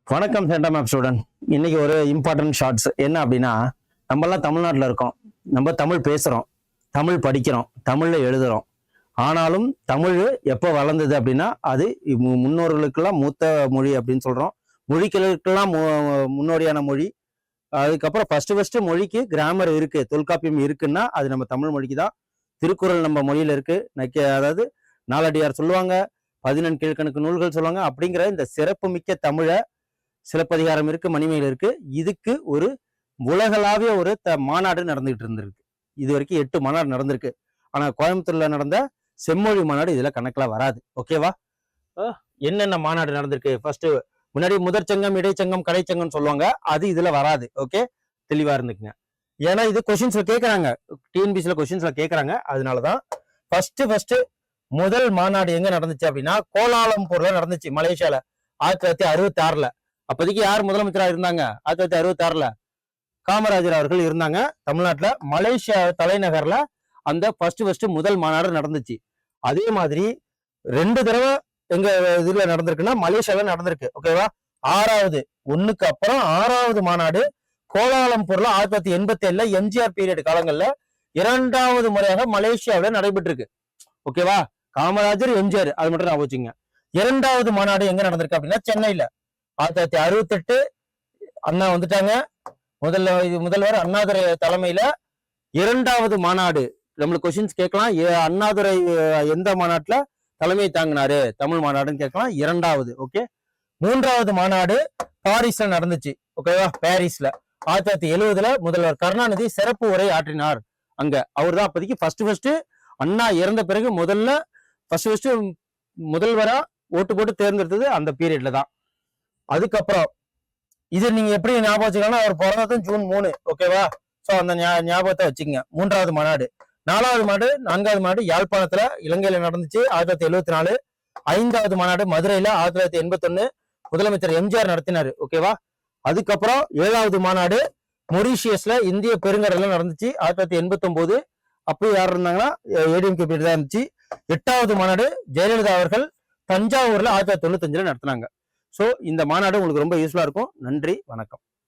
வணக்கம் centre map student. இன்னைக்கு ஒரு இம்பார்ட்டன்ட் ஷார்ட்ஸ் என்ன அப்படின்னா, நம்மலாம் தமிழ்நாட்டில் இருக்கோம், நம்ம தமிழ் பேசுகிறோம், தமிழ் படிக்கிறோம், தமிழில் எழுதுகிறோம். ஆனாலும் தமிழ் எப்போ வளர்ந்தது அப்படின்னா, அது முன்னோர்களுக்கெல்லாம் மூத்த மொழி அப்படின்னு சொல்கிறோம். மொழிகளுக்கெல்லாம் முன்னோடியான மொழி. அதுக்கப்புறம் ஃபர்ஸ்ட் மொழிக்கு கிராமர் இருக்கு, தொல்காப்பியம் இருக்குன்னா அது நம்ம தமிழ் மொழிக்கு தான். திருக்குறள் நம்ம மொழியில இருக்கு. அதாவது நாலடியார் சொல்லுவாங்க, 14 கீழ்கணக்கு நூல்கள் சொல்லுவாங்க. அப்படிங்கிற இந்த சிறப்பு மிக்க தமிழை, சிலப்பதிகாரம் இருக்கு, மணிமேகலை இருக்கு. இதுக்கு ஒரு உலகளாவிய ஒரு மாநாடு நடந்துகிட்டு இருந்திருக்கு. இது வரைக்கும் 8 மாநாடு நடந்திருக்கு. ஆனா கோயம்புத்தூர்ல நடந்த செம்மொழி மாநாடு இதுல கணக்குல வராது. ஓகேவா? என்னென்ன மாநாடு நடந்திருக்கு? ஃபர்ஸ்ட் முன்னாடி முதற்சங்கம், இடைச்சங்கம், கடைச்சங்கம் சொல்லுவாங்க. அது இதுல வராது. ஓகே, தெளிவா இருந்துக்குங்க. ஏன்னா இது கொஸ்டின்ஸ்ல கேட்கறாங்க, டிஎன்பிசில கொஸ்டின்ஸ்ல கேட்கறாங்க. அதனாலதான் ஃபர்ஸ்ட் முதல் மாநாடு எங்க நடந்துச்சு அப்படின்னா கோலாலம்பூர்ல நடந்துச்சு, மலேசியால 1966. அப்போதைக்கு யார் முதலமைச்சரா இருந்தாங்க? 1966 காமராஜர் அவர்கள் இருந்தாங்க. தமிழ்நாட்டுல மலேசியா தலைநகர்ல அந்த ஃபர்ஸ்ட் முதல் மாநாடு நடந்துச்சு. அதே மாதிரி 2 தடவை எங்க இதுல நடந்திருக்குன்னா மலேசியால நடந்திருக்கு. ஓகேவா? 6வது ஒண்ணுக்கு அப்புறம் 6வது மாநாடு கோலாலம்பூர்ல 1987 எம்ஜிஆர் பீரியட் காலங்கள்ல 2வது முறையாக மலேசியாவில நடைபெற்றிருக்கு. ஓகேவா? காமராஜர், எம்ஜிஆர், அது மட்டும் நான் வச்சுங்க. 2வது மாநாடு எங்க நடந்திருக்கு அப்படின்னா சென்னையில 1968 அண்ணா வந்துட்டாங்க. முதல்வர் அண்ணாதுரை தலைமையில 2வது மாநாடு. நம்மளுக்கு கொஸ்டின்ஸ் கேட்கலாம், அண்ணாதுரை எந்த மாநாட்டுல தலைமை தாங்கினாரு, தமிழ் மாநாடுன்னு கேட்கலாம். 2வது. ஓகே. 3வது மாநாடு பாரிஸ்ல நடந்துச்சு. ஓகேவா? பாரிஸ்ல 1970 முதல்வர் கருணாநிதி சிறப்பு உரை ஆற்றினார். அங்க அவர் தான் அப்போதைக்கு ஃபர்ஸ்ட் அண்ணா இறந்த பிறகு ஃபர்ஸ்ட் முதல்வரா ஓட்டு போட்டு தேர்ந்தெடுத்தது அந்த பீரியட்ல தான். அதுக்கப்புறம் இது நீங்க எப்படி ஞாபகம் வச்சுக்கலாம், அவர் பிறந்ததும் ஜூன் 3. ஓகேவா? சோ அந்த ஞாபகத்தை வச்சுக்கங்க. 3வது மாநாடு. 4வது மாநாடு, 4வது மாநாடு யாழ்ப்பாணத்துல இலங்கையில நடந்துச்சு 1974. 5வது மாநாடு மதுரையில 1981 முதலமைச்சர் எம்ஜிஆர் நடத்தினாரு. ஓகேவா? அதுக்கப்புறம் 7வது மாநாடு மொரீஷியஸ்ல இந்திய பெருங்கடல்ல நடந்துச்சு 1989. அப்போ யார் இருந்தாங்கன்னா ஏடிஎம்கே பீரியட் தான் இருந்துச்சு. 8வது மாநாடு ஜெயலலிதா அவர்கள் தஞ்சாவூர்ல 1995 நடத்தினாங்க. ஸோ இந்த மாநாடு உங்களுக்கு ரொம்ப யூஸ்ஃபுல்லா இருக்கும். நன்றி, வணக்கம்.